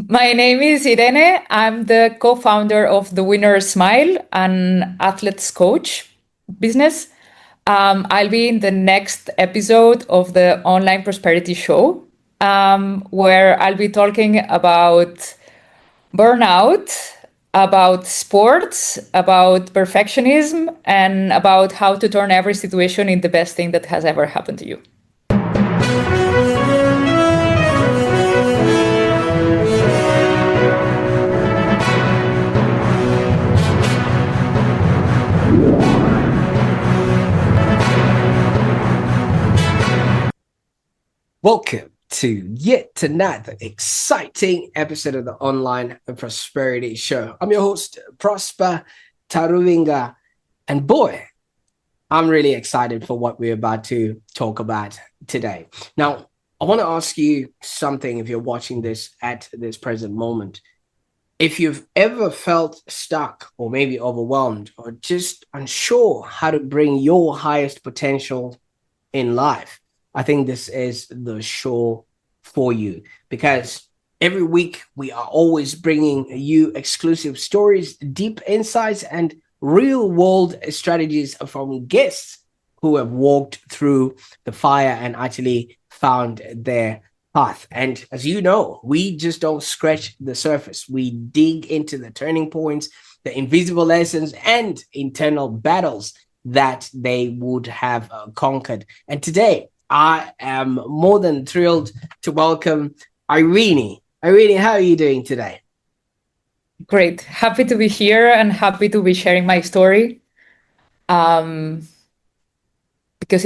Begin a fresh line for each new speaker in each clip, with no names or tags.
My name is Irene. I'm the co-founder of The Winner Smile, an athlete's coach business. I'll be in the next episode of the Online Prosperity Show, where I'll be talking about burnout, about sports, about perfectionism, and about how to turn every situation in the best thing that has ever happened to you.
Welcome to yet another exciting episode of the Online Prosperity Show. I'm your host, Prosper Taruvinga, and boy, I'm really excited for what we're about to talk about today. Now, I want to ask you something if you're watching this at this present moment. If you've ever felt stuck or maybe overwhelmed or just unsure how to bring your highest potential in life, I think this is the show for you, because every week we are always bringing you exclusive stories, deep insights, and real world strategies from guests who have walked through the fire and actually found their path. And as you know, we just don't scratch the surface. We dig into the turning points, the invisible lessons, and internal battles that they would have conquered. And today, I am more than thrilled to welcome Irene. Irene, how are you doing today?
Great. Happy to be here and happy to be sharing my story. Because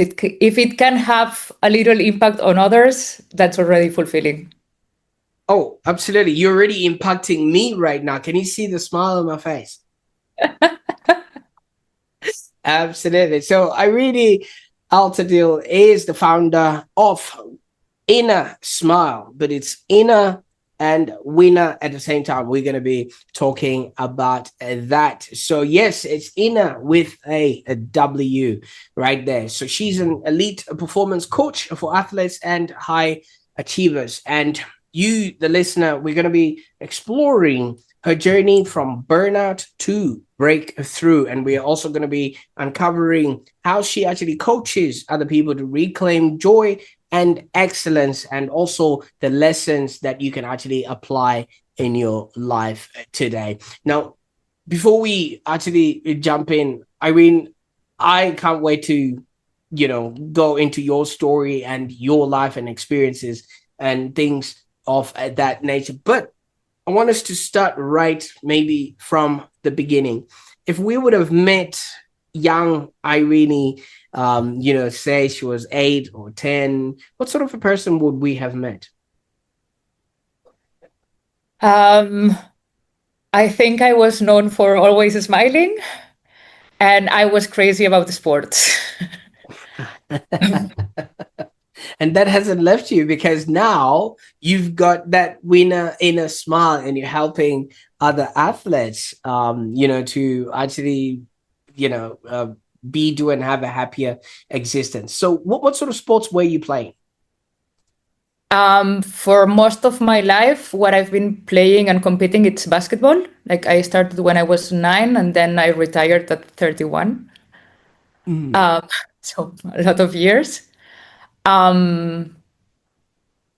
if it can have a little impact on others, that's already fulfilling.
Oh, absolutely. You're already impacting me right now. Can you see the smile on my face? Absolutely. So Irene Altadill is the founder of Inner Smile, but it's inner and winner at the same time. We're going to be talking about that. So yes, it's inner with a W right there. So she's an elite performance coach for athletes and high achievers. And you, the listener, we're going to be exploring her journey from burnout to breakthrough. And we are also going to be uncovering how she actually coaches other people to reclaim joy and excellence, and also the lessons that you can actually apply in your life today. Now, before we actually jump in, Irene, I can't wait to, go into your story and your life and experiences and things of that nature. But I want us to start right maybe from the beginning. If we would have met young Irene, say she was 8 or 10, what sort of a person would we have met?
I think I was known for always smiling, and I was crazy about the sports.
And that hasn't left you, because now you've got that winner inner smile and you're helping other athletes, to actually, be, do, and have a happier existence. So what sort of sports were you playing?
For most of my life, what I've been playing and competing, it's basketball. Like I started when I was 9 and then I retired at 31. So a lot of years. Yeah,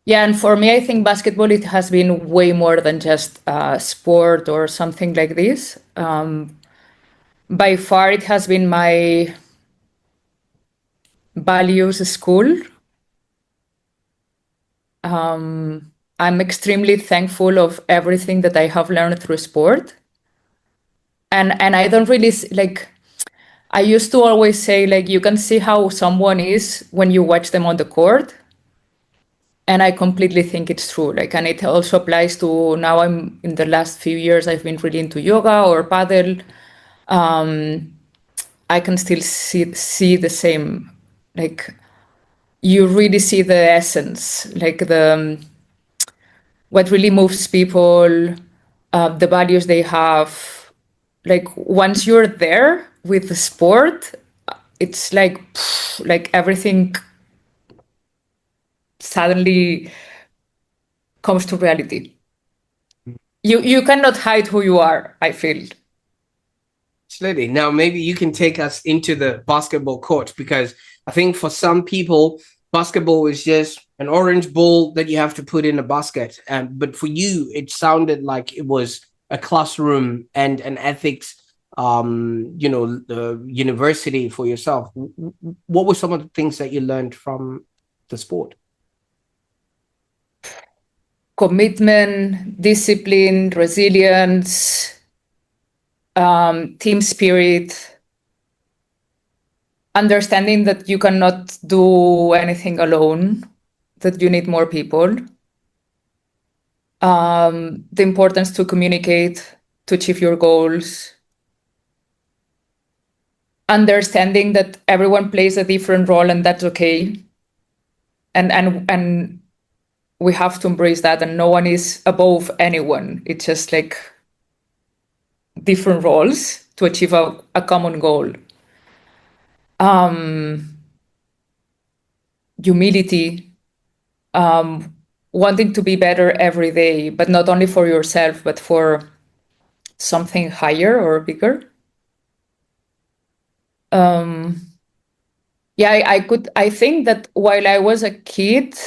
and for me, I think basketball, it has been way more than just a sport or something like this. By far, it has been my values school. I'm extremely thankful of everything that I have learned through sport. And I don't really like, I used to always say, like, you can see how someone is when you watch them on the court. And I completely think it's true. Like, and it also applies to now. I'm in the last few years, I've been really into yoga or paddle. I can still see the same. Like, you really see the essence, like the what really moves people, the values they have. Like once you're there with the sport, it's like everything suddenly comes to reality. You cannot hide who you are, I feel.
Absolutely. Now, maybe you can take us into the basketball court, because I think for some people, basketball is just an orange ball that you have to put in a basket. But for you, it sounded like it was a classroom and an ethics, university for yourself. What were some of the things that you learned from the sport?
Commitment, discipline, resilience, team spirit, understanding that you cannot do anything alone, that you need more people, the importance to communicate, to achieve your goals, understanding that everyone plays a different role and that's okay. And we have to embrace that, and no one is above anyone. It's just like different roles to achieve a common goal. Humility, wanting to be better every day, but not only for yourself, but for something higher or bigger. I think that while I was a kid,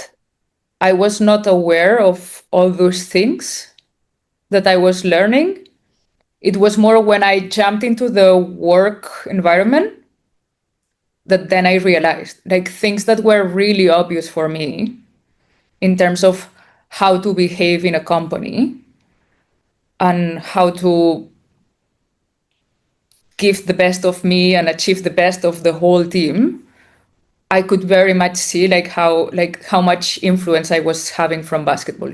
I was not aware of all those things that I was learning. It was more when I jumped into the work environment that then I realized, like, things that were really obvious for me in terms of how to behave in a company and how to give the best of me and achieve the best of the whole team. I could very much see how much influence I was having from basketball.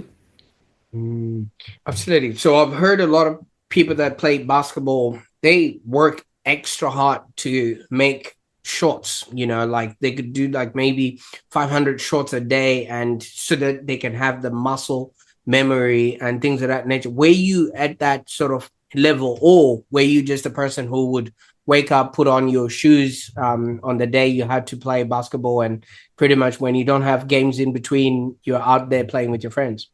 Absolutely. So I've heard a lot of people that play basketball, they work extra hard to make shots, like they could do like maybe 500 shots a day, and so that they can have the muscle memory and things of that nature. Were you at that sort of level, or were you just a person who would wake up, put on your shoes on the day you had to play basketball, and pretty much when you don't have games in between, you're out there playing with your friends?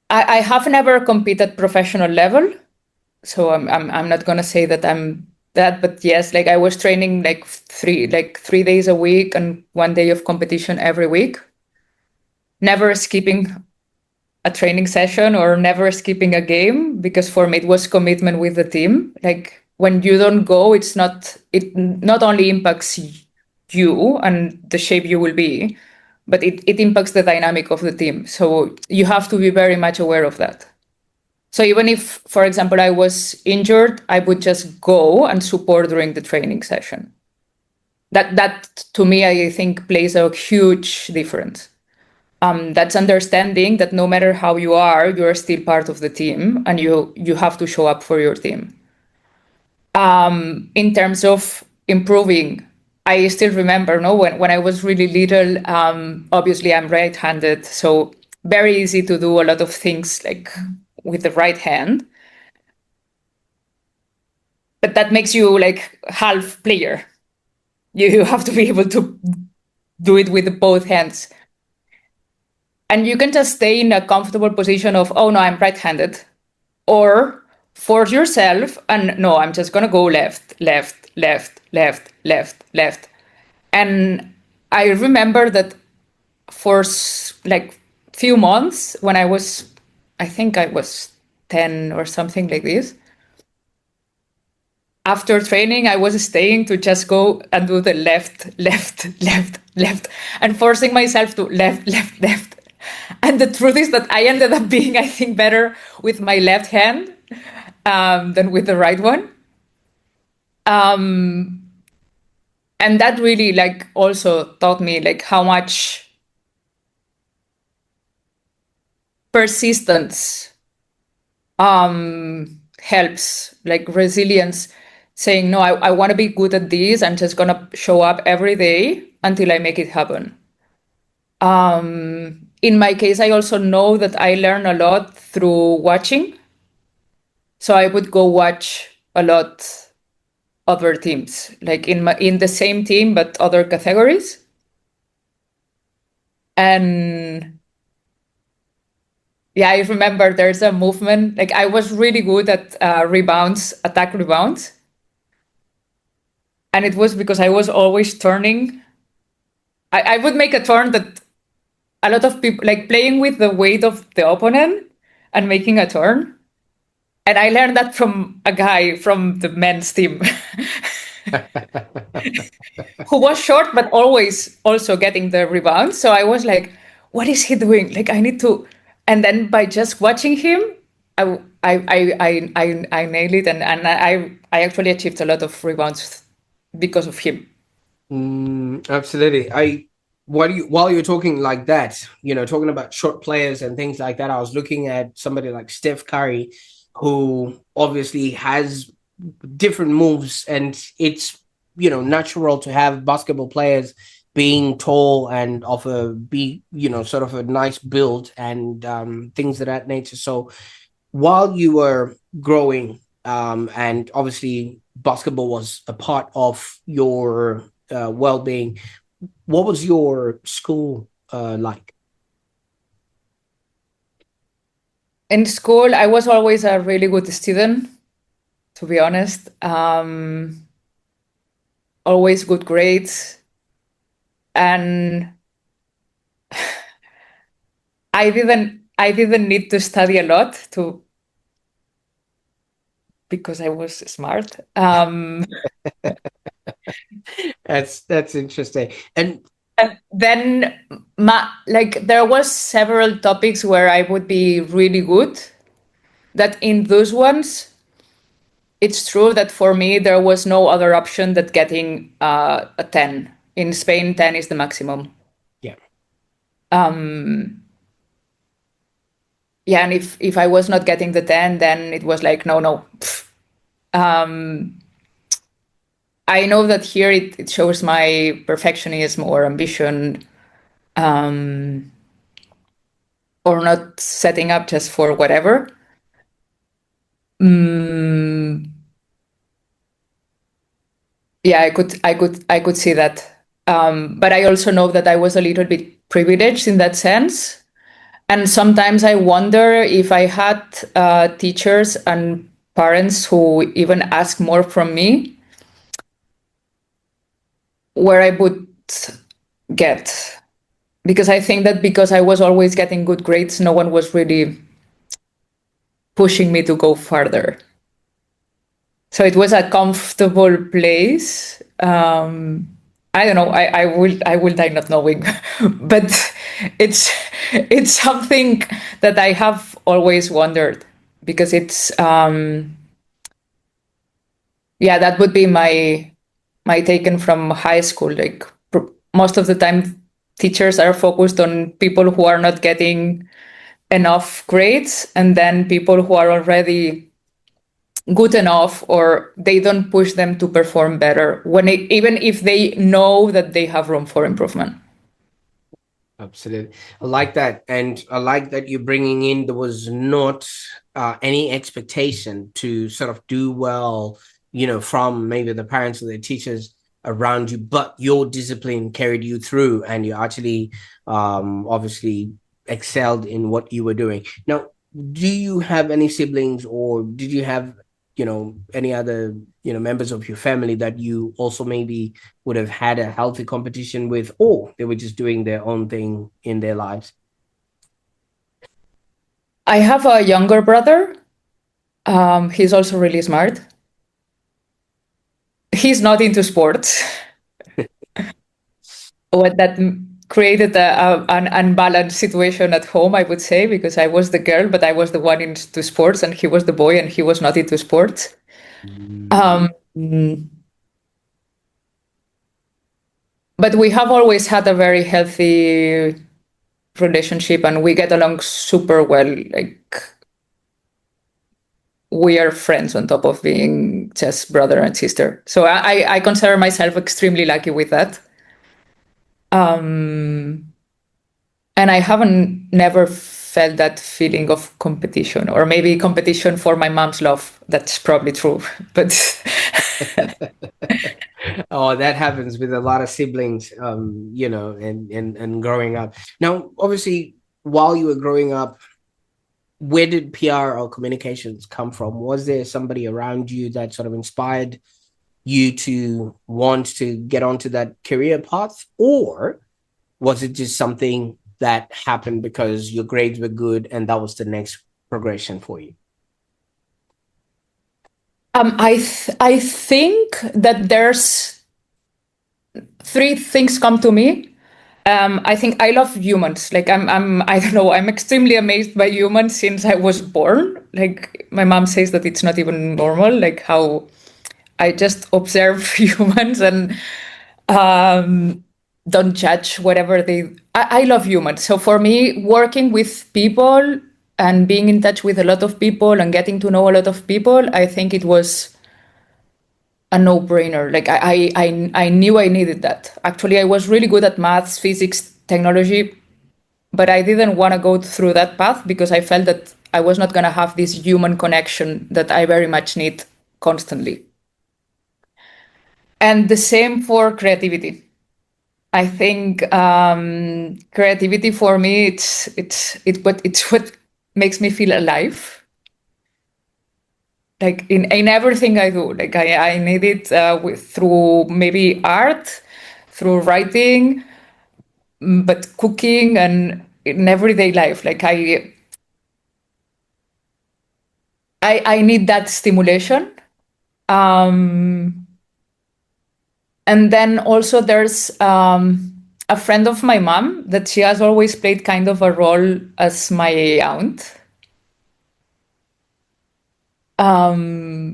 I have never competed professional level, so I'm not gonna say that I'm that, but yes, like I was training like 3 days a week and 1 day of competition every week, never skipping a training session or never skipping a game, because for me it was commitment with the team. Like when you don't go, it not only impacts you and the shape you will be, but it impacts the dynamic of the team. So you have to be very much aware of that. So even if, for example, I was injured, I would just go and support during the training session. That to me, I think plays a huge difference. That's understanding that no matter how you are still part of the team, and you have to show up for your team. In terms of improving, I still remember, no, when I was really little, obviously I'm right-handed, so very easy to do a lot of things like with the right hand. But that makes you like half player. You have to be able to do it with both hands. And you can just stay in a comfortable position of, oh no, I'm right-handed. Or force yourself and no, I'm just gonna go left, left, left, left, left, left. And I remember that for like few months when I think I was 10 or something like this. After training, I was staying to just go and do the left, left, left, left, and forcing myself to left, left, left. And the truth is that I ended up being, I think, better with my left hand than with the right one. And that really like also taught me like how much persistence helps, like resilience, saying, no, I want to be good at this. I'm just going to show up every day until I make it happen. In my case, I also know that I learn a lot through watching. So I would go watch a lot other teams, like in the same team, but other categories. And Yeah, I remember there's a movement. Like I was really good at rebounds, attack rebounds. And it was because I was always turning. I would make a turn that a lot of people like playing with the weight of the opponent and making a turn. And I learned that from a guy from the men's team who was short, but always also getting the rebound. So I was like, what is he doing? Like, I need to. And then by just watching him, I nailed it. And I actually achieved a lot of rebounds because of him.
Absolutely. While you're talking like that, talking about short players and things like that, I was looking at somebody like Steph Curry, who obviously has different moves, and it's natural to have basketball players being tall and of a be sort of a nice build and things of that nature. So while you were growing, and obviously basketball was a part of your well-being, what was your school like?
In school, I was always a really good student, to be honest. Always good grades. And I didn't need to study a lot to because I was smart.
That's interesting.
And then like there was several topics where I would be really good. That in those ones, it's true that for me there was no other option than getting a 10. In Spain, 10 is the maximum.
Yeah.
Yeah, and if I was not getting the 10, then it was like no, no. I know that here it shows my perfectionism or ambition, or not setting up just for whatever. Yeah, I could see that. But I also know that I was a little bit privileged in that sense. And sometimes I wonder if I had teachers and parents who even ask more from me, where I would get. Because I think that because I was always getting good grades, no one was really pushing me to go further. So it was a comfortable place. I don't know. I will die not knowing, but it's it's something that I have always wondered because it's yeah, that would be my taken from high school. Like most of the time, teachers are focused on people who are not getting enough grades, and then people who are already good enough, or they don't push them to perform better even if they know that they have room for improvement.
Absolutely. I like that. And I like that you're bringing in, there was not any expectation to sort of do well, from maybe the parents or the teachers around you, but your discipline carried you through and you actually obviously excelled in what you were doing. Now, do you have any siblings, or did you have, any other, members of your family that you also maybe would have had a healthy competition with, or they were just doing their own thing in their lives?
I have a younger brother. He's also really smart. He's not into sports. What that created an unbalanced situation at home, I would say, because I was the girl, but I was the one into sports, and he was the boy, and he was not into sports. Um, but we have always had a very healthy relationship, and we get along super well. Like we are friends on top of being just brother and sister. So I consider myself extremely lucky with that. And I haven't never felt that feeling of competition, or maybe competition for my mom's love. That's probably true. But
Oh, that happens with a lot of siblings, and growing up. Now, obviously, while you were growing up, where did PR or communications come from? Was there somebody around you that sort of inspired you to want to get onto that career path, or was it just something that happened because your grades were good and that was the next progression for you?
I think that there's three things come to me. I think I love humans. Like I don't know, I'm extremely amazed by humans since I was born. Like my mom says that it's not even normal, like how I just observe humans and don't judge whatever they. I love humans. So for me, working with people and being in touch with a lot of people and getting to know a lot of people, I think it was a no-brainer. Like I knew I needed that. Actually, I was really good at maths, physics, technology, but I didn't want to go through that path because I felt that I was not going to have this human connection that I very much need constantly. And the same for creativity. I think creativity for me, it's what makes me feel alive. Like in everything I do, like I need it through maybe art, through writing, but cooking and in everyday life. Like I need that stimulation. Um, and then also there's a friend of my mom that she has always played kind of a role as my aunt. I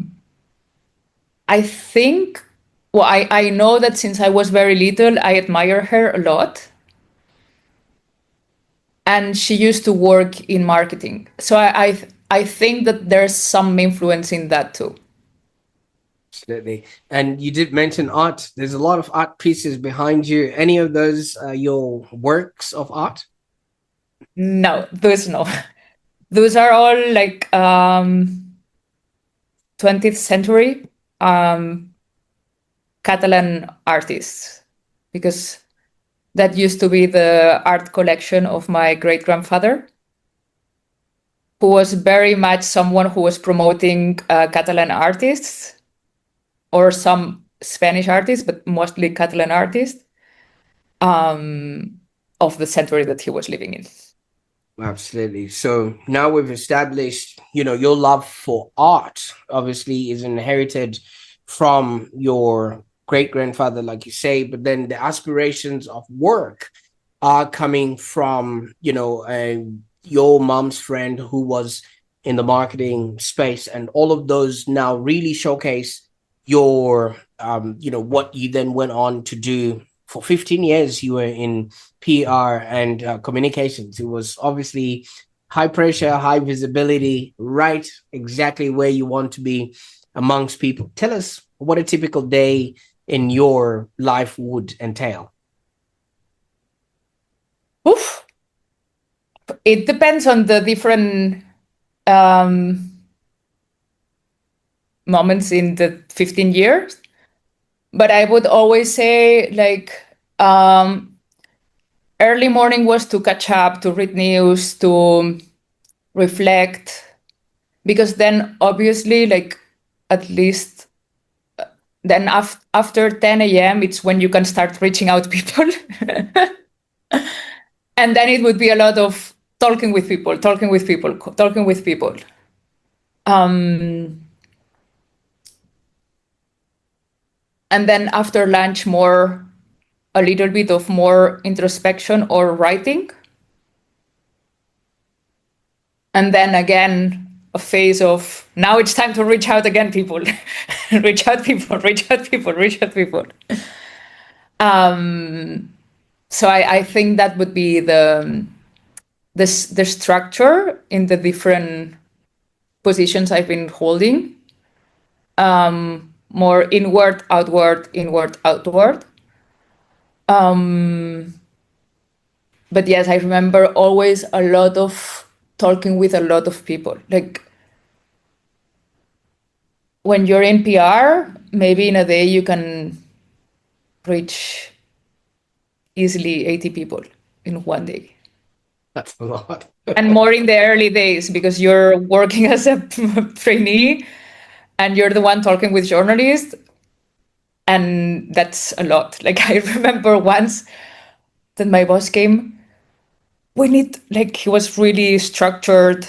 think, well, I know that since I was very little, I admire her a lot. And she used to work in marketing. So I think that there's some influence in that too.
Absolutely. And you did mention art. There's a lot of art pieces behind you. Any of those your works of art?
No, those no. Those are all like 20th century Catalan artists, because that used to be the art collection of my great grandfather, who was very much someone who was promoting Catalan artists or some Spanish artists, but mostly Catalan artists of the century that he was living in.
Absolutely. So now we've established, your love for art obviously is inherited from your great grandfather, like you say, but then the aspirations of work are coming from, your mom's friend who was in the marketing space, and all of those now really showcase your, what you then went on to do. For 15 years, you were in PR and communications. It was obviously high pressure, high visibility, right exactly where you want to be amongst people. Tell us what a typical day in your life would entail.
Oof. It depends on the different moments in the 15 years. But I would always say, like, early morning was to catch up, to read news, to reflect, because then obviously, like, at least then after 10 a.m., it's when you can start reaching out people. And then it would be a lot of talking with people, talking with people, talking with people. And then after lunch, a little bit of more introspection or writing. And then again, a phase of now it's time to reach out again, people. Reach out, people, reach out, people, reach out, people. So I think that would be the structure in the different positions I've been holding. More inward, outward, inward, outward. But yes, I remember always a lot of talking with a lot of people. Like when you're in PR, maybe in a day you can reach easily 80 people in one day.
That's a lot.
And more in the early days because you're working as a trainee and you're the one talking with journalists. And that's a lot. Like I remember once that my boss came, we need, like, he was really structured,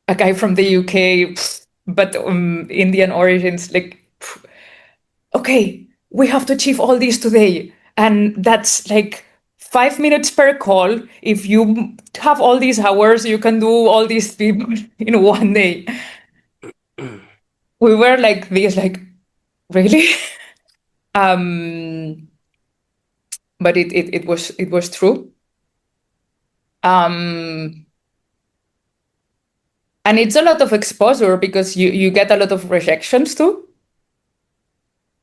a guy from the UK, but Indian origins, like, okay, we have to achieve all these today. And that's like 5 minutes per call. If you have all these hours, you can do all these things in one day. We were like this, like, really? um, but it was true. Um, and it's a lot of exposure because you get a lot of rejections too.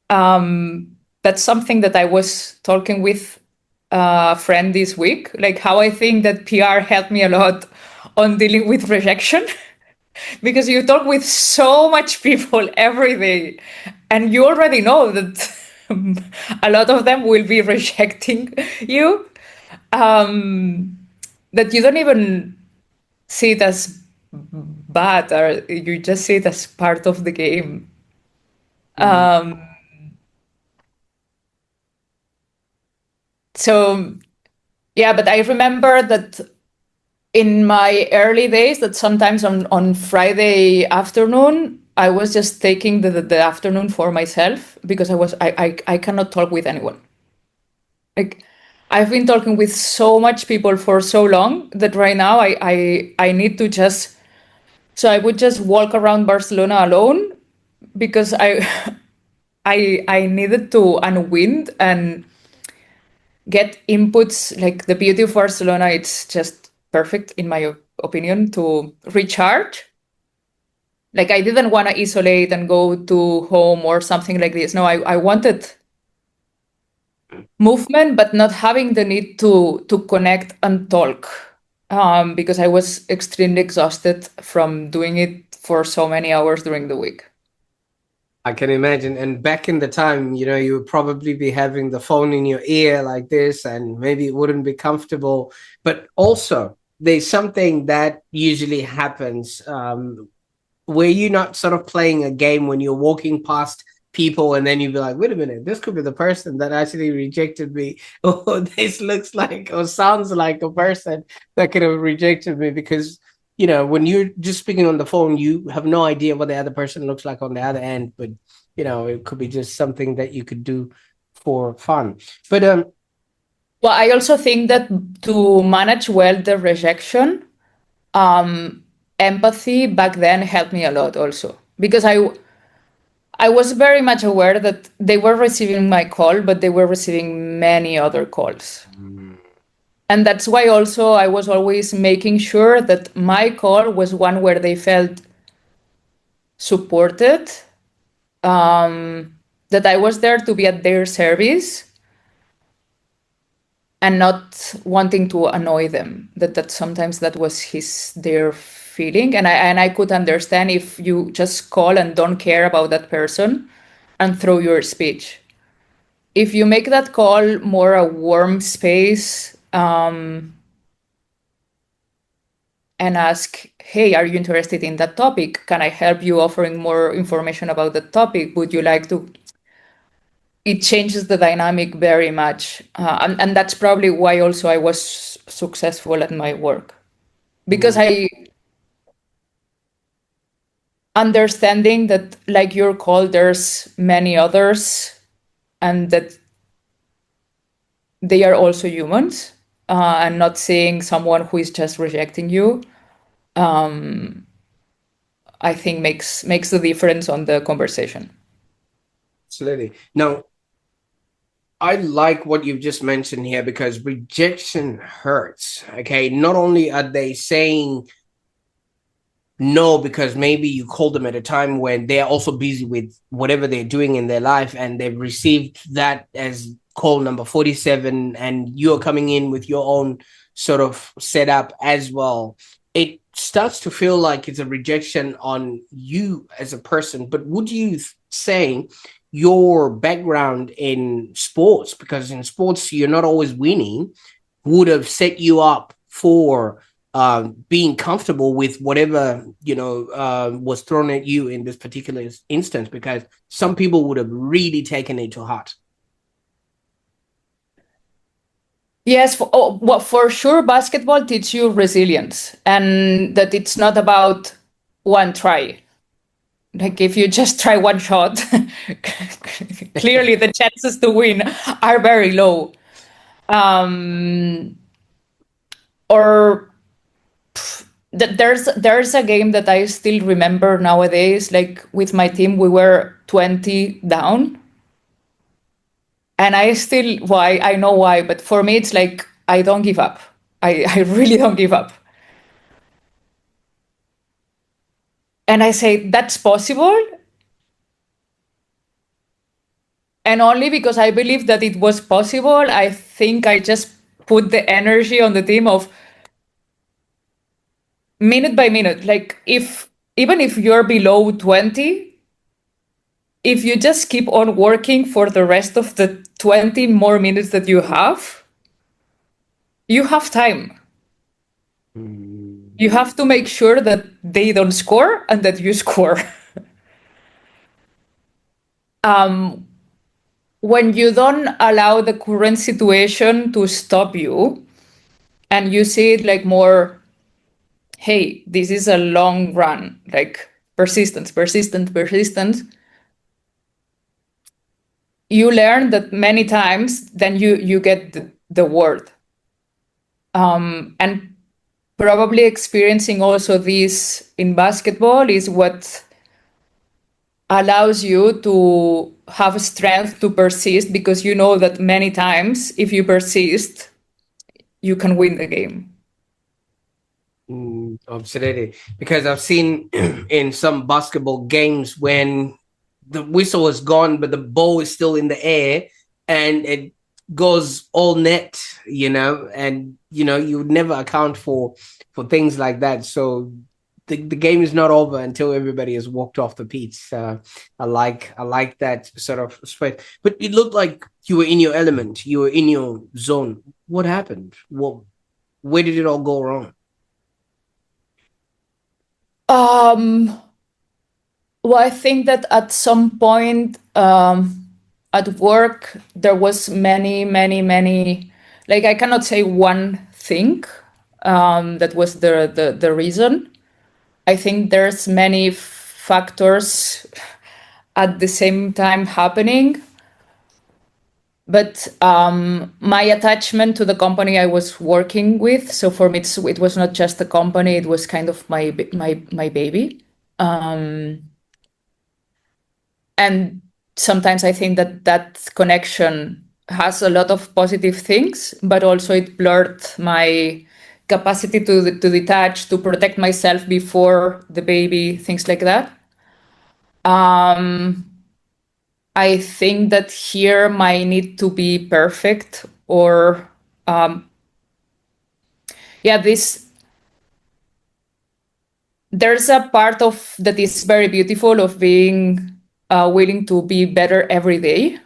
That's something that I was talking with a friend this week, like how I think that PR helped me a lot on dealing with rejection. Because you talk with so much people every day and you already know that a lot of them will be rejecting you, that you don't even see it as bad, or you just see it as part of the game. So yeah, but I remember that in my early days, that sometimes on Friday afternoon I was just taking the afternoon for myself because I cannot talk with anyone. Like, I've been talking with so much people for so long that right now I need to just, so I would just walk around Barcelona alone because I needed to unwind and get inputs. Like, the beauty of Barcelona, it's just perfect in my opinion to recharge. Like, I didn't want to isolate and go to home or something like this. No, I wanted movement, but not having the need to connect and talk, because I was extremely exhausted from doing it for so many hours during the week.
I can imagine. And back in the time, you would probably be having the phone in your ear like this, and maybe it wouldn't be comfortable. But also, there's something that usually happens, where you're not sort of playing a game when you're walking past people and then you'd be like, wait a minute, this could be the person that actually rejected me. Or this looks like or sounds like a person that could have rejected me. Because when you're just speaking on the phone, you have no idea what the other person looks like on the other end. But it could be just something that you could do for fun. But
Well, I also think that to manage well the rejection, empathy back then helped me a lot also, because I was very much aware that they were receiving my call, but they were receiving many other calls. And that's why also I was always making sure that my call was one where they felt supported, that I was there to be at their service and not wanting to annoy them. That sometimes that was their feeling. And I could understand if you just call and don't care about that person and throw your speech. If you make that call more a warm space, and ask, hey, are you interested in that topic? Can I help you offering more information about the topic? Would you like to? It changes the dynamic very much. And that's probably why also I was successful at my work. Because I understanding that, like your call, there's many others and that they are also humans, and not seeing someone who is just rejecting you, I think makes the difference on the conversation.
absolutely. Now, I like what you've just mentioned here, because rejection hurts. Okay. Not only are they saying no because maybe you called them at a time when they're also busy with whatever they're doing in their life, and they've received that as call number 47, and you're coming in with your own sort of setup as well. It starts to feel like it's a rejection on you as a person. But would you say your background in sports, because in sports you're not always winning, would have set you up for being comfortable with whatever was thrown at you in this particular instance, because some people would have really taken it to heart.
Yes, for sure, basketball teaches you resilience, and that it's not about one try. Like if you just try one shot, clearly the chances to win are very low. Or there's a game that I still remember nowadays. Like with my team, we were 20 down, and I know why, but for me it's like I don't give up. I really don't give up. And I say that's possible. And only because I believe that it was possible, I think I just put the energy on the team of minute by minute. Like even if you're below 20, if you just keep on working for the rest of the 20 more minutes that you have time. You have to make sure that they don't score and that you score. When you don't allow the current situation to stop you and you see it like more, hey, this is a long run, like persistence, you learn that many times, then you get the word. And probably experiencing also this in basketball is what allows you to have strength to persist, because you know that many times if you persist, you can win the game.
Absolutely, because I've seen in some basketball games when the whistle is gone but the ball is still in the air and it goes all net, and you would never account for things like that. So the game is not over until everybody has walked off the pitch. I like that sort of space. But it looked like you were in your element, you were in your zone. What happened? Where did it all go wrong?
Well, I think that at some point at work there was many, like I cannot say one thing that was the reason. I think there's many factors at the same time happening. But my attachment to the company I was working with, so for me it was not just the company, it was kind of my baby. And sometimes I think that connection has a lot of positive things, but also it blurred my capacity to detach, to protect myself before the baby, things like that. I think that here my need to be perfect, or there's a part of that is very beautiful of being willing to be better every day.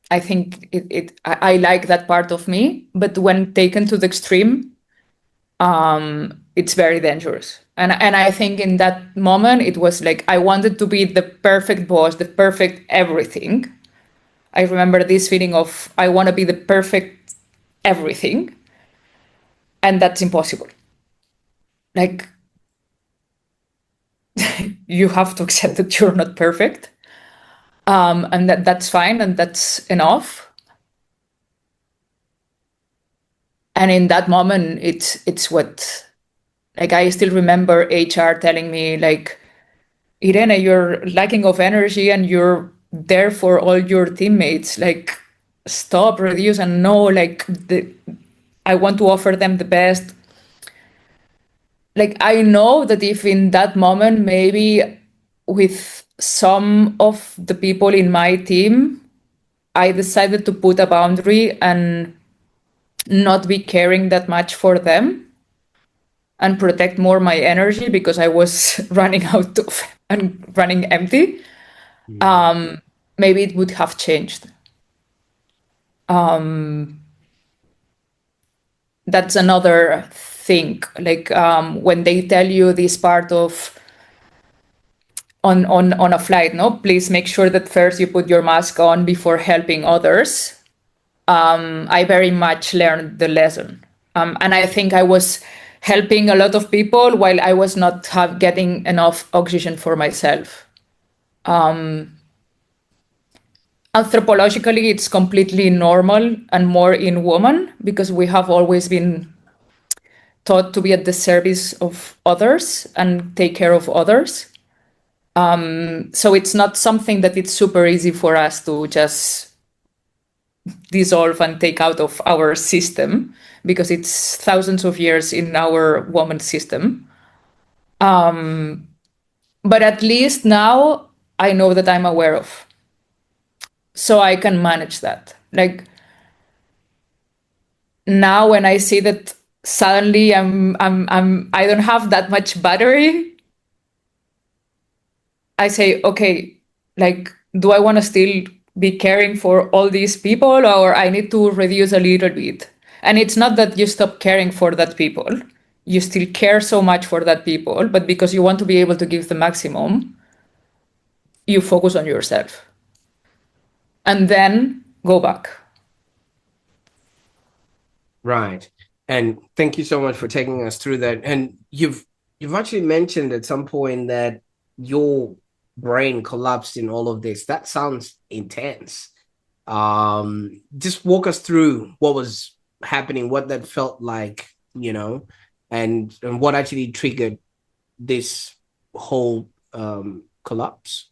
I think I like that part of me, but when taken to the extreme, it's very dangerous. And I think in that moment it was like I wanted to be the perfect boss, the perfect everything. I remember this feeling of I want to be the perfect everything, and that's impossible. Like you have to accept that you're not perfect, and that's fine, and that's enough. And in that moment, it's what, like I still remember HR telling me like, Irene, you're lacking of energy and you're there for all your teammates. Like, stop, reduce, and no, like I want to offer them the best. Like I know that if in that moment maybe with some of the people in my team, I decided to put a boundary and not be caring that much for them and protect more my energy because I was running out of and running empty, maybe it would have changed. That's another thing. Like when they tell you this part of on a flight, no, please make sure that first you put your mask on before helping others. I very much learned the lesson. And I think I was helping a lot of people while I was not getting enough oxygen for myself. Anthropologically, it's completely normal and more in women because we have always been taught to be at the service of others and take care of others. So it's not something that it's super easy for us to just dissolve and take out of our system because it's thousands of years in our woman system. But at least now I know that I'm aware of. So I can manage that. Like now when I see that suddenly I don't have that much battery, I say, okay, like, do I want to still be caring for all these people or I need to reduce a little bit? And it's not that you stop caring for that people. You still care so much for that people, but because you want to be able to give the maximum, you focus on yourself. And then go back.
Right. And thank you so much for taking us through that. And you've actually mentioned at some point that your brain collapsed in all of this. That sounds intense. Just walk us through what was happening, what that felt like, and what actually triggered this whole collapse.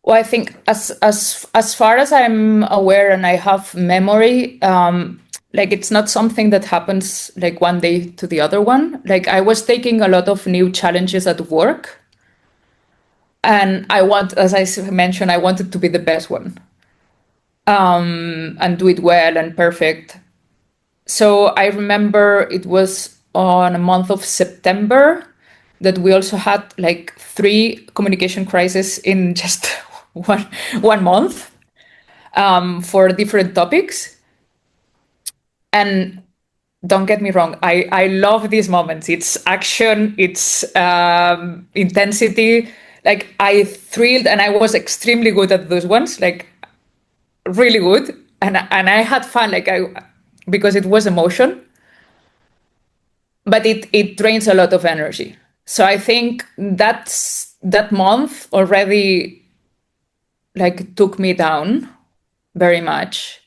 Well, I think as far as I'm aware and I have memory, like it's not something that happens like one day to the other one. Like I was taking a lot of new challenges at work, and as I mentioned, I wanted to be the best one, and do it well and perfect. So I remember it was on a month of September that we also had like 3 communication crises in just one month, for different topics. And don't get me wrong, I love these moments. It's action, it's intensity. Like I thrilled and I was extremely good at those ones, like really good. And I had fun, like because it was emotion, but it drains a lot of energy. So I think that month already like took me down very much.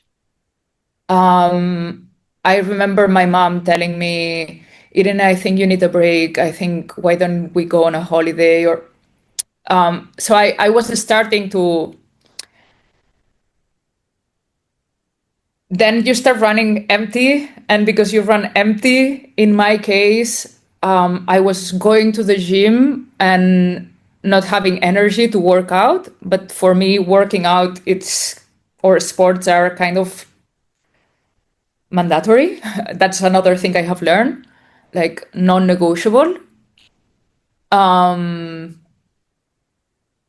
I remember my mom telling me, Irene, I think you need a break. I think, why don't we go on a holiday? Or so I was starting to. Then you start running empty. And because you run empty, in my case, I was going to the gym and not having energy to work out. But for me, working out, or sports are kind of mandatory. That's another thing I have learned, like non-negotiable. And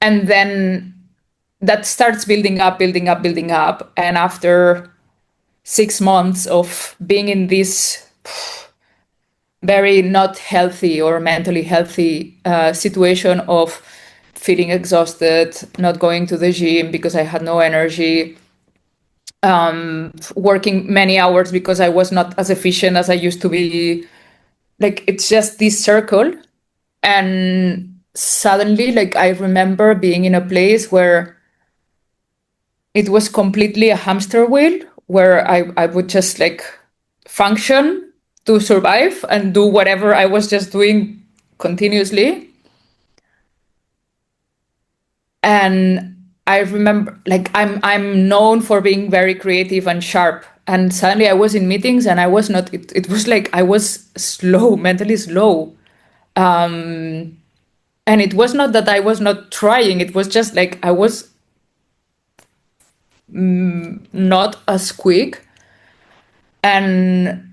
then that starts building up, building up, building up. And after 6 months of being in this very not healthy or mentally healthy situation of feeling exhausted, not going to the gym because I had no energy, working many hours because I was not as efficient as I used to be. Like it's just this circle. And suddenly, like I remember being in a place where it was completely a hamster wheel, where I would just like function to survive and do whatever I was just doing continuously. And I remember, like I'm known for being very creative and sharp. And suddenly I was in meetings and I was not. It was like I was slow, mentally slow. And it was not that I was not trying. It was just like I was not as quick. And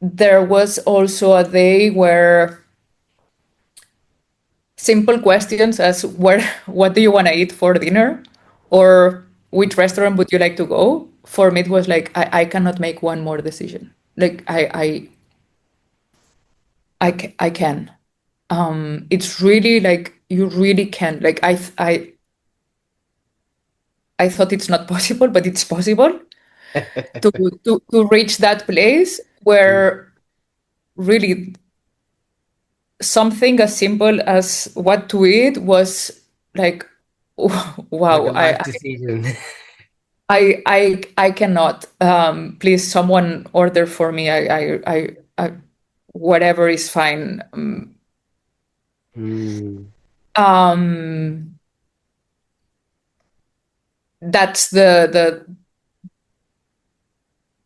there was also a day where simple questions as what do you want to eat for dinner, or which restaurant would you like to go? For me, it was like, I cannot make one more decision. Like I can. It's really like, you really can. Like I thought it's not possible, but it's possible to reach that place where really something as simple as what to eat was like,
Like
wow,
a life decision.
I cannot. Please, someone order for me. Whatever is fine.
Mm.
Um, that's the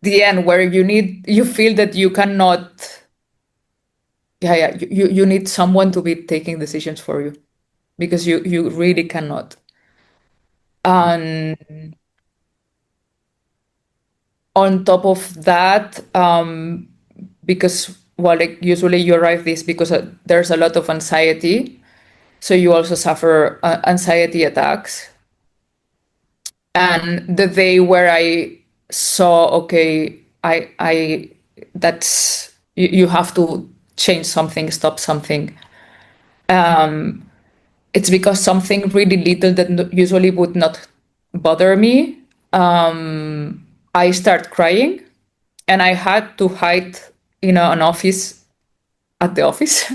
end where you feel that you cannot. Yeah, you need someone to be taking decisions for you, because you really cannot. And on top of that, because, well, like usually you arrive this because there's a lot of anxiety, so you also suffer anxiety attacks. And the day where I saw, okay, I that's you have to change something, stop something. It's because something really little that usually would not bother me. I start crying, and I had to hide in an office at the office.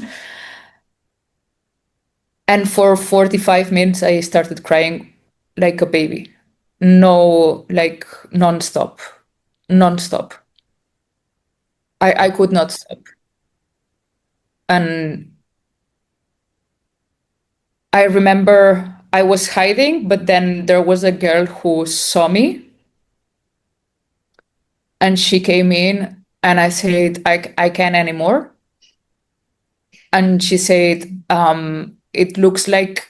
And for 45 minutes, I started crying like a baby. No, like nonstop, nonstop. I could not stop. And I remember I was hiding, but then there was a girl who saw me, and she came in, and I said, I can't anymore. And she said, it looks like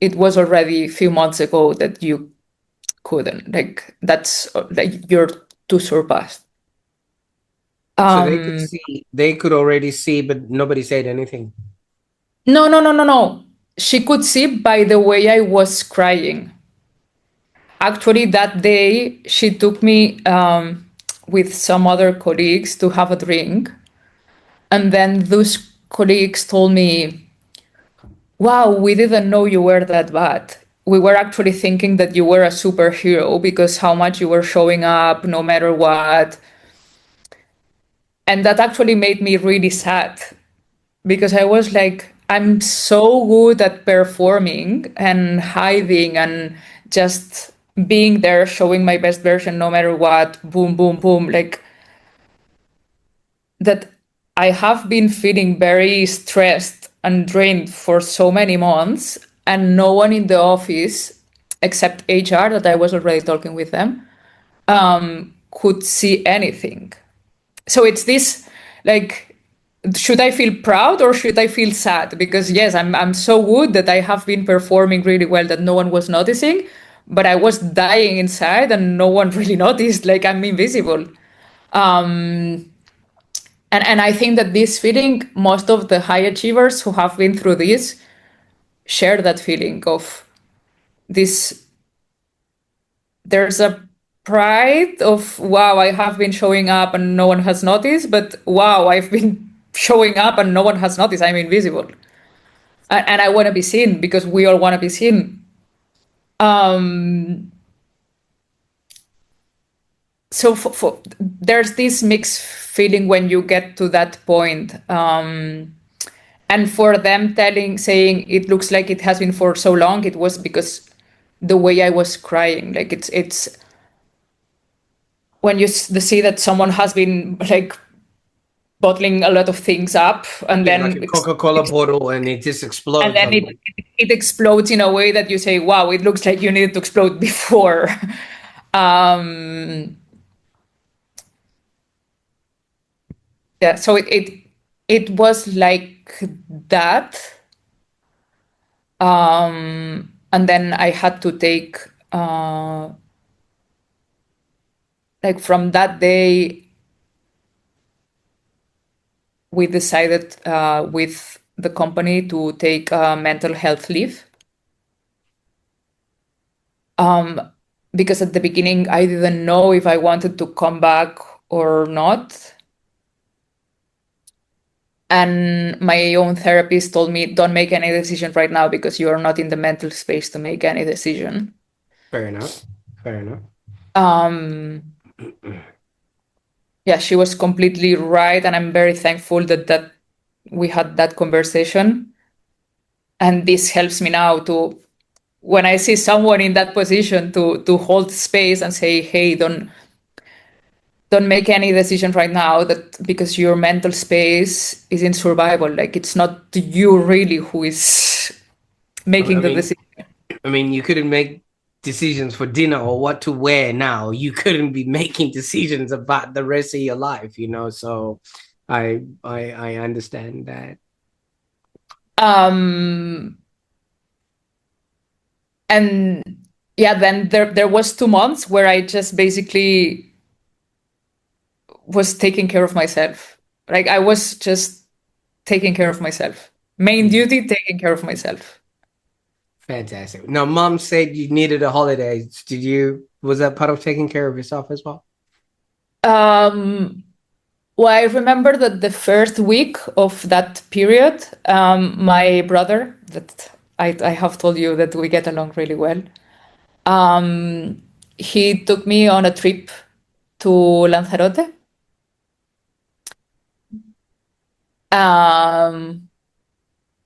it was already a few months ago that you couldn't. Like, that's like, you're too surpassed.
So they could
Um,
see, they could already see, but nobody said anything.
no, no, no, no, no. She could see by the way I was crying. Actually, that day, she took me with some other colleagues to have a drink. And then those colleagues told me, wow, we didn't know you were that bad. We were actually thinking that you were a superhero because how much you were showing up no matter what. And that actually made me really sad, because I was like, I'm so good at performing and hiding and just being there, showing my best version no matter what, boom, boom, boom. Like that, I have been feeling very stressed and drained for so many months, and no one in the office, except HR, that I was already talking with them, could see anything. So it's this, like, should I feel proud or should I feel sad? Because yes, I'm so good that I have been performing really well that no one was noticing, but I was dying inside and no one really noticed. Like, I'm invisible. And I think that this feeling, most of the high achievers who have been through this share that feeling of this. There's a pride of, wow, I have been showing up and no one has noticed, but wow, I've been showing up and no one has noticed. I'm invisible. And I want to be seen because we all want to be seen. Um, so there's this mixed feeling when you get to that point. And for them saying it looks like it has been for so long, it was because the way I was crying. Like, it's when you see that someone has been like bottling a lot of things up, and
Yeah, like
then
a Coca-Cola bottle, and it just
and
explodes
then
on you.
it explodes in a way that you say, wow, it looks like you needed to explode before. um yeah, so it was like that. And then I had to take like, from that day, we decided with the company to take mental health leave. because at the beginning I didn't know if I wanted to come back or not. And my own therapist told me, don't make any decision right now because you are not in the mental space to make any decision.
Fair enough. Fair enough.
Yeah, she was completely right. And I'm very thankful that we had that conversation. And this helps me now to, when I see someone in that position, to hold space and say, hey, don't make any decision right now, that because your mental space is in survival. Like, it's not you really who is
I
making the
mean,
decision.
you couldn't make decisions for dinner or what to wear now. You couldn't be making decisions about the rest of your life, So I understand that.
And yeah, then there was 2 months where I just basically was taking care of myself. Like, I was just taking care of myself. Main
Mm.
duty, taking care of myself.
Fantastic. Now, mom said you needed a holiday. Was that part of taking care of yourself as well?
Well, I remember that the first week of that period, my brother, that I have told you that we get along really well, he took me on a trip to Lanzarote. Um,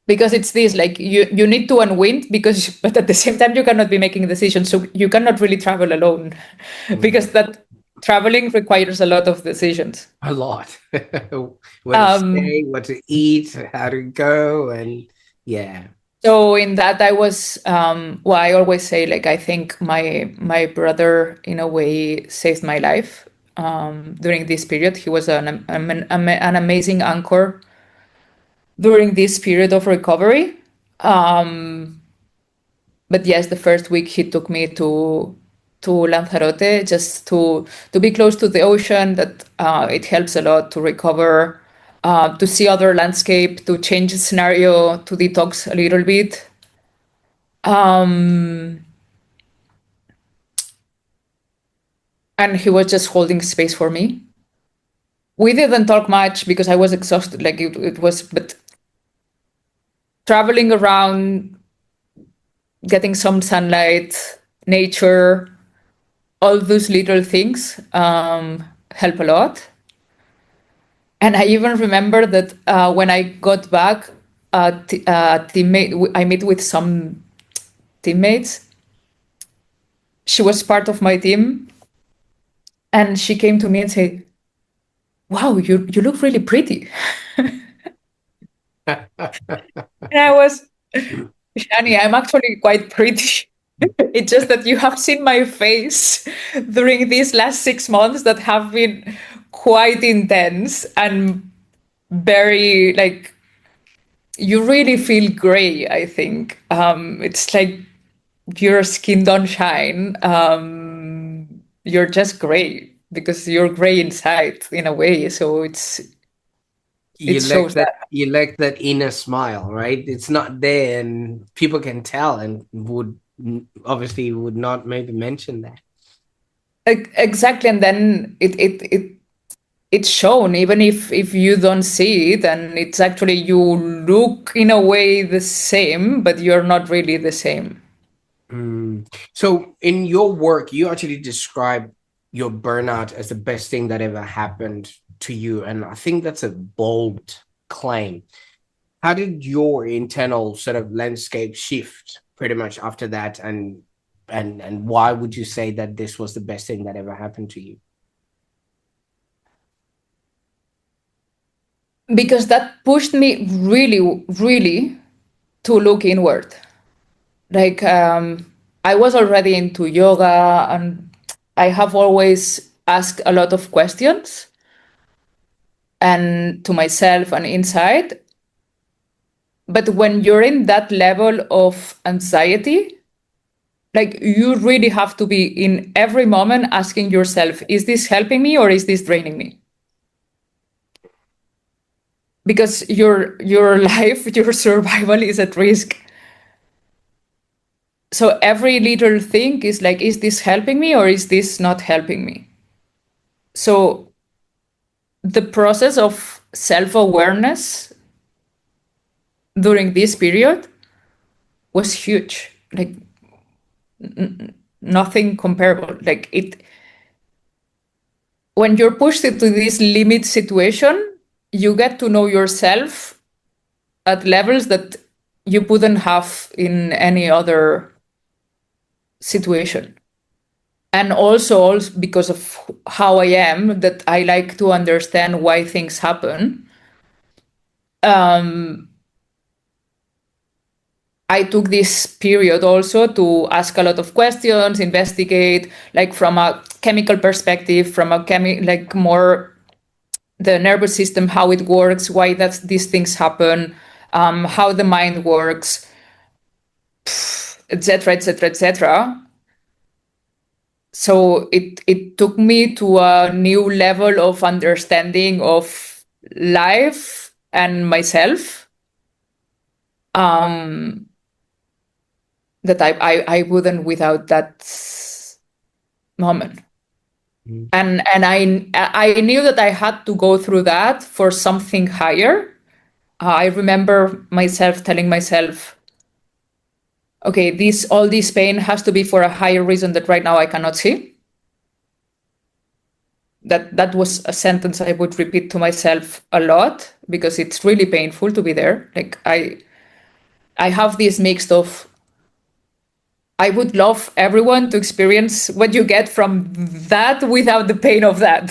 because it's this, like, you need to unwind, because but at the same time you cannot be making decisions, so you cannot really travel alone because
Mm.
that traveling requires a lot of decisions.
A lot. Where to stay,
Um,
what to eat, how to go, and yeah.
so in that I was, well, I always say, like, I think my brother in a way saved my life during this period. He was an amazing anchor during this period of recovery. But yes, the first week he took me to Lanzarote, just to be close to the ocean. That it helps a lot to recover, to see other landscape, to change the scenario, to detox a little bit. And he was just holding space for me. We didn't talk much because I was exhausted. Like, it was, but traveling around, getting some sunlight, nature, all those little things help a lot. And I even remember that when I got back, I met with some teammates. She was part of my team, and she came to me and said, "Wow, you look really pretty." And I was, Shani, I'm actually quite pretty. It's just that you have seen my face during these last 6 months that have been quite intense and very, like, you really feel gray, I think. It's like your skin don't shine. You're just gray because you're gray inside in a way. So
you
it
lack
shows
that
that.
you lack that inner smile, right? It's not there, and people can tell, and would obviously would not maybe mention that.
Exactly. And then it's shown, even if you don't see it, and it's actually, you look in a way the same, but you're not really the same.
Mm. So in your work, you actually describe your burnout as the best thing that ever happened to you, and I think that's a bold claim. How did your internal sort of landscape shift pretty much after that, and why would you say that this was the best thing that ever happened to you?
Because that pushed me really, really to look inward. Like, I was already into yoga, and I have always asked a lot of questions, and to myself and inside. But when you're in that level of anxiety, like, you really have to be in every moment asking yourself, is this helping me or is this draining me? Because your life, your survival is at risk. So every little thing is like, is this helping me or is this not helping me? So the process of self-awareness during this period was huge. Like nothing comparable. Like it, when you're pushed into this limit situation, you get to know yourself at levels that you wouldn't have in any other situation. And also because of how I am, that I like to understand why things happen. I took this period also to ask a lot of questions, investigate, like from a chemical perspective, from a like more the nervous system, how it works, why these things happen, how the mind works, etc., etc., etc. So it took me to a new level of understanding of life and myself, that I wouldn't without that moment.
Mm.
And I knew that I had to go through that for something higher. I remember myself telling myself, okay, all this pain has to be for a higher reason that right now I cannot see. That was a sentence I would repeat to myself a lot because it's really painful to be there. Like I have this mix of, I would love everyone to experience what you get from that without the pain of that.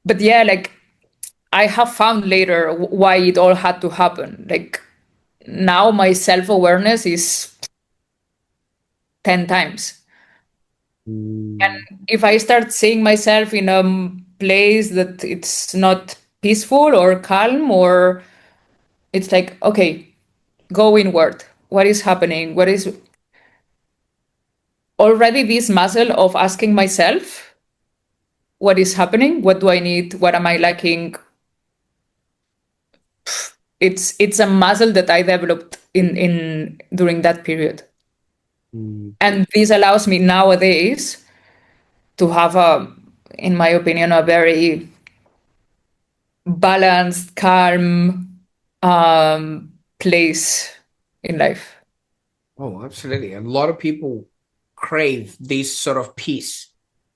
But yeah, like I have found later why it all had to happen. Like now my self-awareness is 10 times. And
Mm.
if I start seeing myself in a place that it's not peaceful or calm, or it's like, okay, go inward. What is happening? What is already this muscle of asking myself, what is happening? What do I need? What am I lacking? It's a muscle that I developed in during that period.
Mm.
And this allows me nowadays to have in my opinion, a very balanced, calm place in life.
Oh, absolutely. A lot of people crave this sort of peace,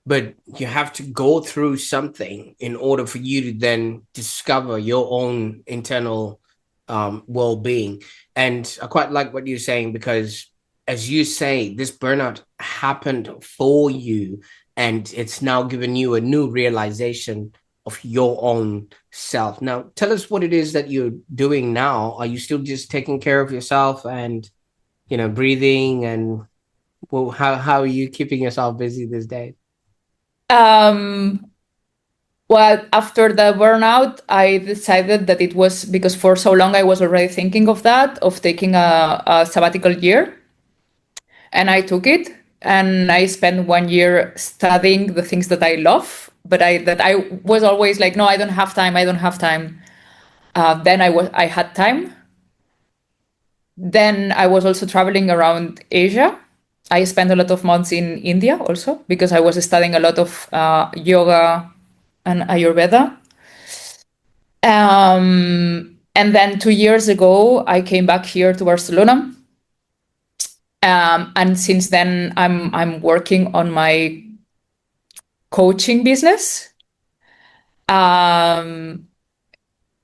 but you have to go through something in order for you to then discover your own internal well-being. And I quite like what you're saying because, as you say, this burnout happened for you, and it's now given you a new realization of your own self. Now, tell us what it is that you're doing now. Are you still just taking care of yourself and breathing and well, how are you keeping yourself busy these days?
Um, well, after the burnout, I decided that it was because for so long I was already thinking of that, of taking a sabbatical year. And I took it and I spent 1 year studying the things that I love, but I was always like, no, I don't have time. I don't have time. Then I had time. Then I was also traveling around Asia. I spent a lot of months in India also because I was studying a lot of yoga and Ayurveda. And then 2 years ago, I came back here to Barcelona. And since then, I'm working on my coaching business. Um,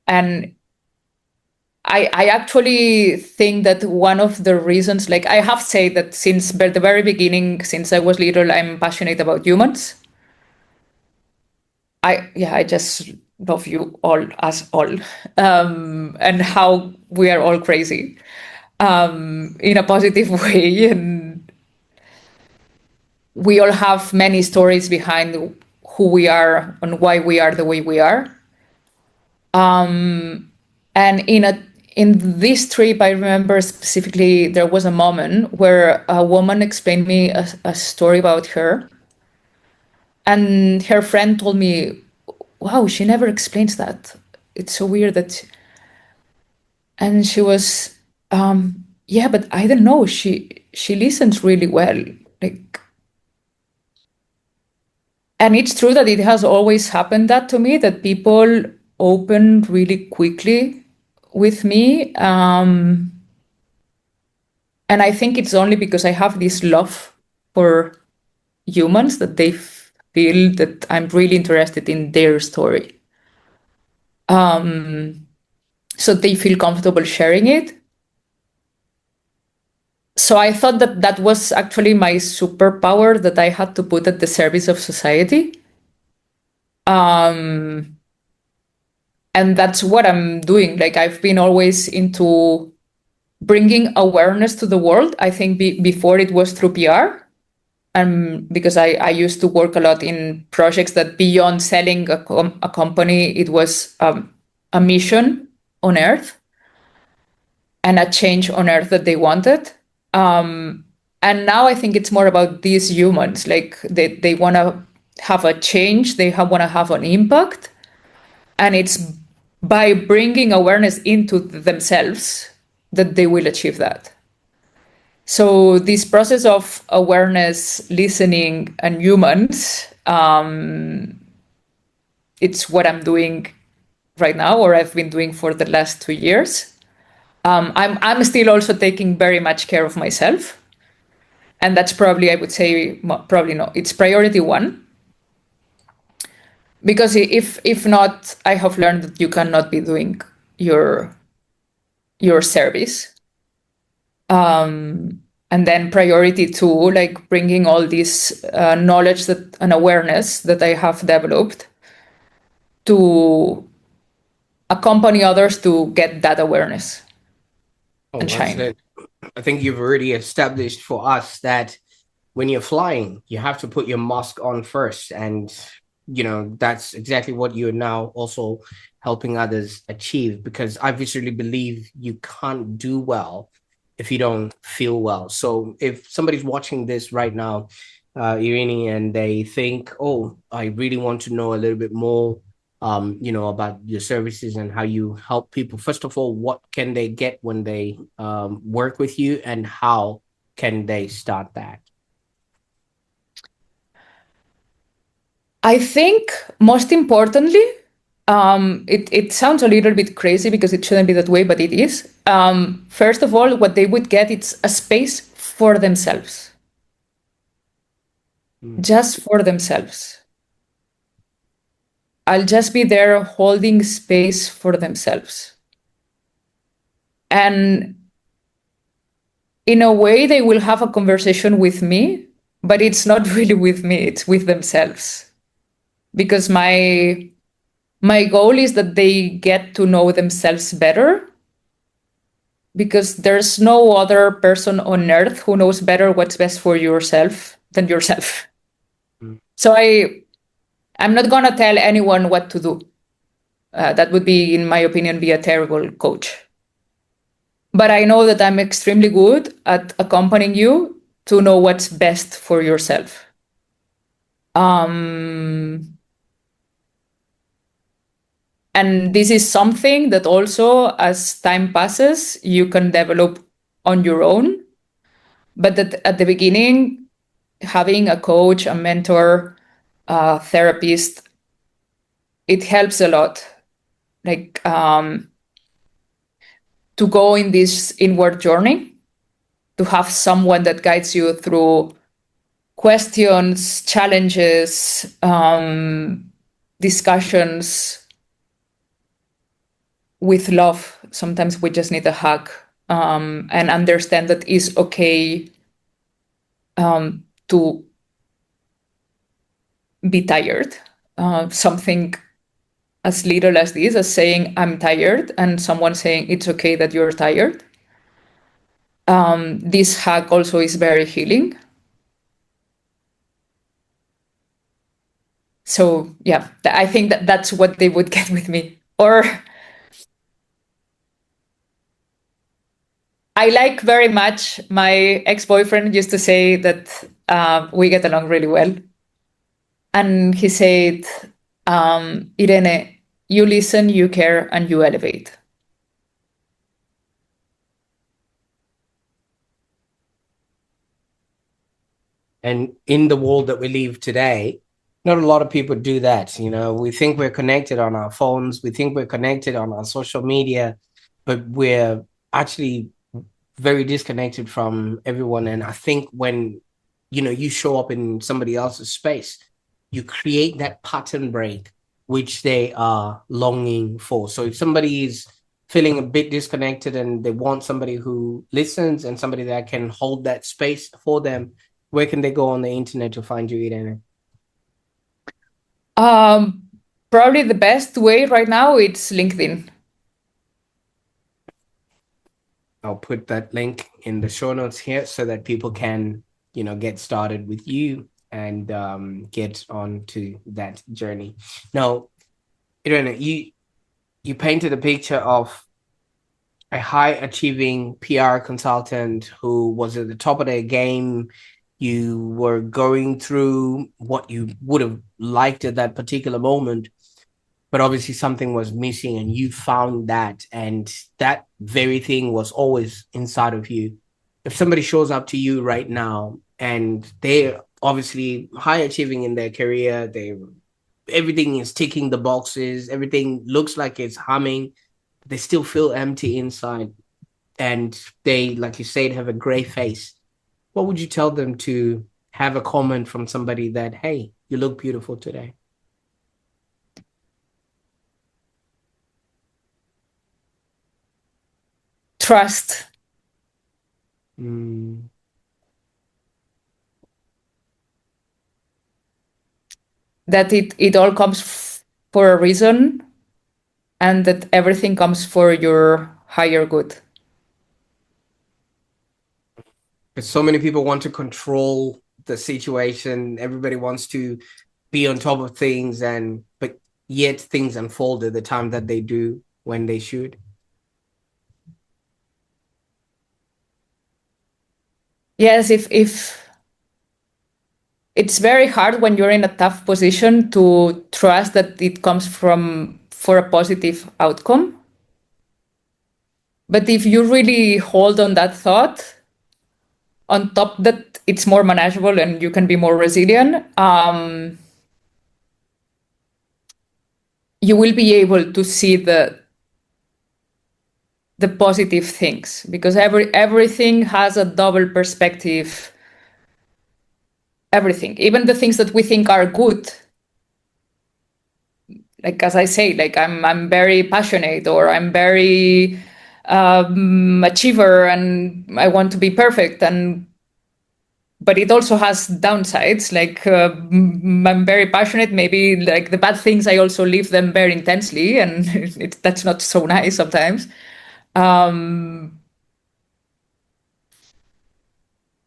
and I actually think that one of the reasons, like I have said that since the very beginning, since I was little, I'm passionate about humans. I just love you all, us all, and how we are all crazy, in a positive way. And we all have many stories behind who we are and why we are the way we are. And in this trip, I remember specifically there was a moment where a woman explained me a story about her, and her friend told me, "Wow, she never explains that. It's so weird that." And she was, yeah, but I don't know. She listens really well. Like, and it's true that it has always happened that to me, that people open really quickly with me. And I think it's only because I have this love for humans that they feel that I'm really interested in their story. So they feel comfortable sharing it. So I thought that that was actually my superpower that I had to put at the service of society. And that's what I'm doing. Like, I've been always into bringing awareness to the world. I think before it was through PR. Because I used to work a lot in projects that beyond selling a company, it was a mission on Earth and a change on Earth that they wanted. And now I think it's more about these humans. Like, they want to have a change, they want to have an impact. And it's by bringing awareness into themselves that they will achieve that. So this process of awareness, listening, and humans, it's what I'm doing right now, or I've been doing for the last 2 years. I'm still also taking very much care of myself, and that's probably, I would say, probably not. It's priority one, because if not, I have learned that you cannot be doing your service. And then priority two, like bringing all this knowledge that and awareness that I have developed to accompany others to get that awareness
Oh,
and
well
shine.
said. I think you've already established for us that when you're flying, you have to put your mask on first. And, that's exactly what you're now also helping others achieve, because I viscerally believe you can't do well if you don't feel well. So if somebody's watching this right now, Irene, and they think, oh, I really want to know a little bit more, about your services and how you help people. First of all, what can they get when they work with you, and how can they start that?
I think most importantly, it sounds a little bit crazy because it shouldn't be that way, but it is. First of all, what they would get, it's a space for themselves, just for themselves. I'll just be there holding space for themselves. And in a way, they will have a conversation with me, but it's not really with me, it's with themselves. Because my goal is that they get to know themselves better, because there's no other person on earth who knows better what's best for yourself than yourself. So I'm not going to tell anyone what to do. That would be, in my opinion, be a terrible coach. But I know that I'm extremely good at accompanying you to know what's best for yourself. And this is something that also, as time passes, you can develop on your own. But that at the beginning, having a coach, a mentor, a therapist, it helps a lot. Like, to go in this inward journey, to have someone that guides you through questions, challenges, discussions with love. Sometimes we just need a hug, and understand that it's okay to be tired. Something as little as this, as saying, I'm tired, and someone saying, it's okay that you're tired. This hug also is very healing. So yeah, I think that that's what they would get with me. Or I like very much, my ex-boyfriend used to say that we get along really well. And he said, Irene, you listen, you care, and you elevate.
And in the world that we live today, not a lot of people do that. We think we're connected on our phones, we think we're connected on our social media, but we're actually very disconnected from everyone. And I think when you show up in somebody else's space, you create that pattern break which they are longing for. So if somebody is feeling a bit disconnected and they want somebody who listens and somebody that can hold that space for them, where can they go on the internet to find you, Irene?
Probably the best way right now it's LinkedIn.
I'll put that link in the show notes here so that people can, get started with you and get on to that journey. Now, Irene, you painted a picture of a high achieving PR consultant who was at the top of their game. You were going through what you would have liked at that particular moment, but obviously something was missing and you found that, and that very thing was always inside of you. If somebody shows up to you right now and they're obviously high achieving in their career, everything is ticking the boxes, everything looks like it's humming, they still feel empty inside, and they, like you said, have a gray face, what would you tell them to have a comment from somebody that, hey, you look beautiful today?
Trust. That it all comes for a reason, and that everything comes for your higher good.
Because so many people want to control the situation. Everybody wants to be on top of things, but yet things unfold at the time that they do when they should.
Yes, if it's very hard when you're in a tough position to trust that it comes from for a positive outcome. But if you really hold on that thought, on top that it's more manageable and you can be more resilient, you will be able to see the positive things, because everything has a double perspective. Everything, even the things that we think are good, like as I say, like I'm very passionate, or I'm very achiever, and I want to be perfect, but it also has downsides. Like I'm very passionate, maybe like the bad things I also live them very intensely, and that's not so nice sometimes.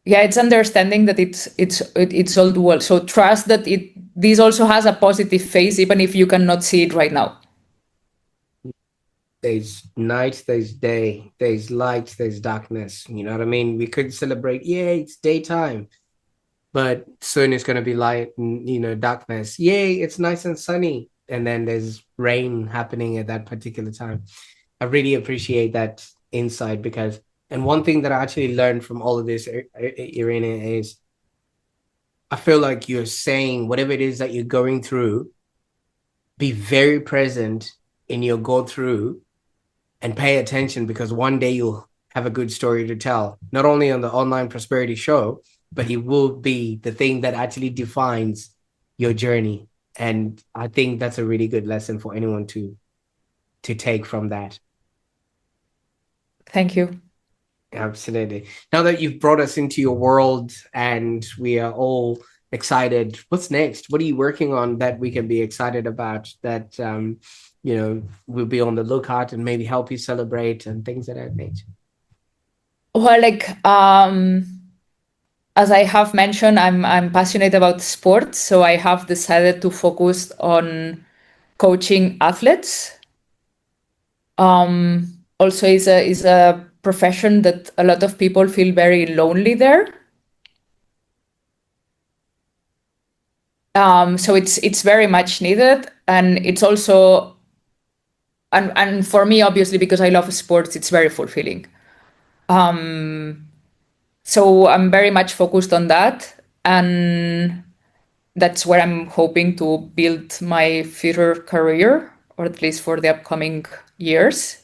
Yeah, it's understanding that it's all dual. So trust that this also has a positive face, even if you cannot see it right now.
There's night, there's day, there's light, there's darkness. You know what I mean? We could celebrate, yay, it's daytime, but soon it's going to be light and, darkness. Yay, it's nice and sunny. And then there's rain happening at that particular time. I really appreciate that insight because, and one thing that I actually learned from all of this, Irene, is I feel like you're saying whatever it is that you're going through, be very present in your go through and pay attention, because one day you'll have a good story to tell, not only on the Online Prosperity Show, but it will be the thing that actually defines your journey. And I think that's a really good lesson for anyone to take from that.
Thank you.
Absolutely. Now that you've brought us into your world and we are all excited, what's next? What are you working on that we can be excited about, that we'll be on the lookout and maybe help you celebrate and things of that nature?
Well, like as I have mentioned, I'm passionate about sports, so I have decided to focus on coaching athletes. Also, is a profession that a lot of people feel very lonely there. So it's very much needed, and it's also and for me, obviously, because I love sports, it's very fulfilling. So I'm very much focused on that. And that's where I'm hoping to build my future career, or at least for the upcoming years.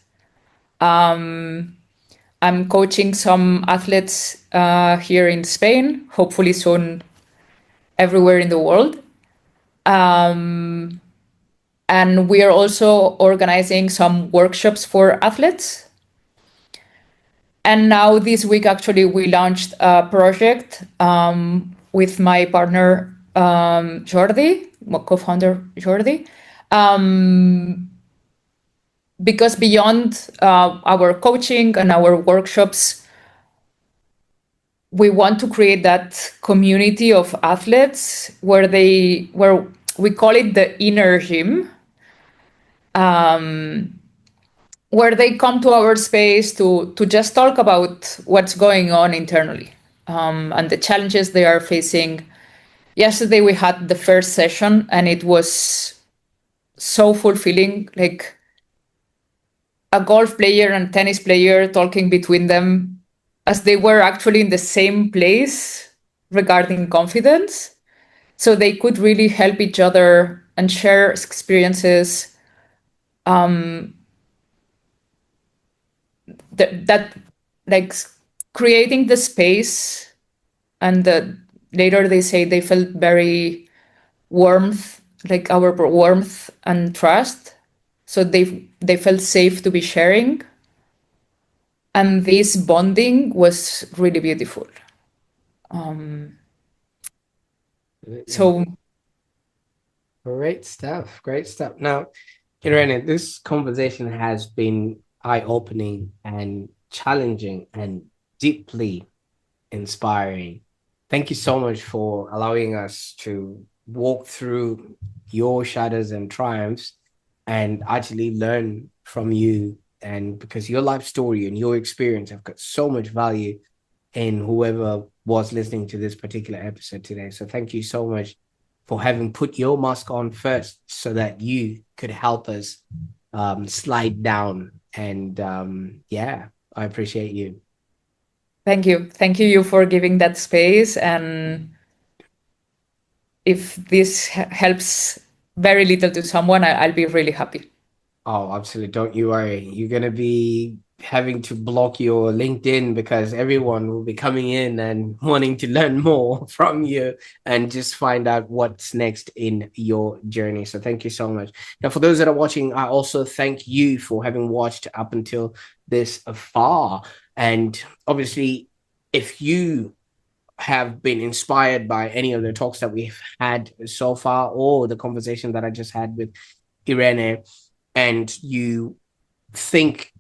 I'm coaching some athletes here in Spain, hopefully soon everywhere in the world. And we are also organizing some workshops for athletes. And now this week, actually, we launched a project with my partner, Jordi, my co-founder Jordi, because beyond our coaching and our workshops, we want to create that community of athletes where we call it the inner gym, where they come to our space to just talk about what's going on internally, and the challenges they are facing. Yesterday we had the first session and it was so fulfilling, like a golf player and tennis player talking between them as they were actually in the same place regarding confidence. So they could really help each other and share experiences. That like creating the space, and later they say they felt very warmth, like our warmth and trust. So they felt safe to be sharing. And this bonding was really beautiful. So
Great stuff. Great stuff. Now, Irene, this conversation has been eye-opening and challenging and deeply inspiring. Thank you so much for allowing us to walk through your shadows and triumphs and actually learn from you. And because your life story and your experience have got so much value in whoever was listening to this particular episode today. So thank you so much for having put your mask on first so that you could help us slide down. And yeah, I appreciate you.
thank you. Thank you for giving that space. And if this helps very little to someone, I'll be really happy.
Oh, absolutely. Don't you worry. You're going to be having to block your LinkedIn because everyone will be coming in and wanting to learn more from you and just find out what's next in your journey. So thank you so much. Now, for those that are watching, I also thank you for having watched up until this far. And obviously, if you have been inspired by any of the talks that we've had so far or the conversation that I just had with Irene, and you think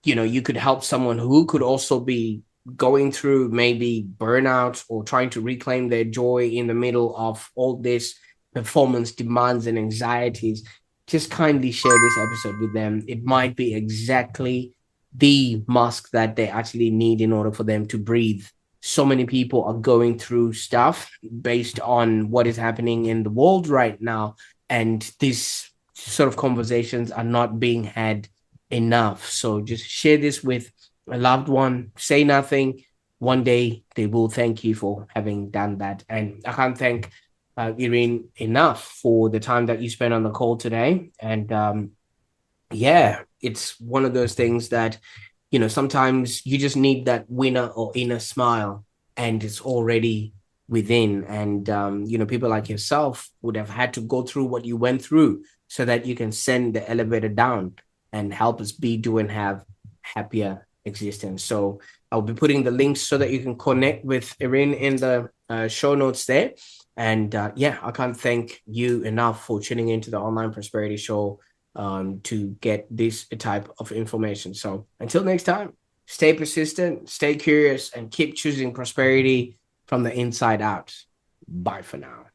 you could help someone who could also be going through maybe burnout or trying to reclaim their joy in the middle of all this performance demands and anxieties, just kindly share this episode with them. It might be exactly the mask that they actually need in order for them to breathe. So many people are going through stuff based on what is happening in the world right now, and these sort of conversations are not being had enough. So just share this with a loved one. Say nothing. One day they will thank you for having done that. And I can't thank Irene enough for the time that you spent on the call today. And yeah, it's one of those things that sometimes you just need that winner or inner smile, and it's already within. And people like yourself would have had to go through what you went through so that you can send the elevator down and help us be, do, and have happier existence. So I'll be putting the links so that you can connect with Irene in the show notes there. And yeah, I can't thank you enough for tuning into the Online Prosperity Show to get this type of information. So until next time, stay persistent, stay curious, and keep choosing prosperity from the inside out. Bye for now.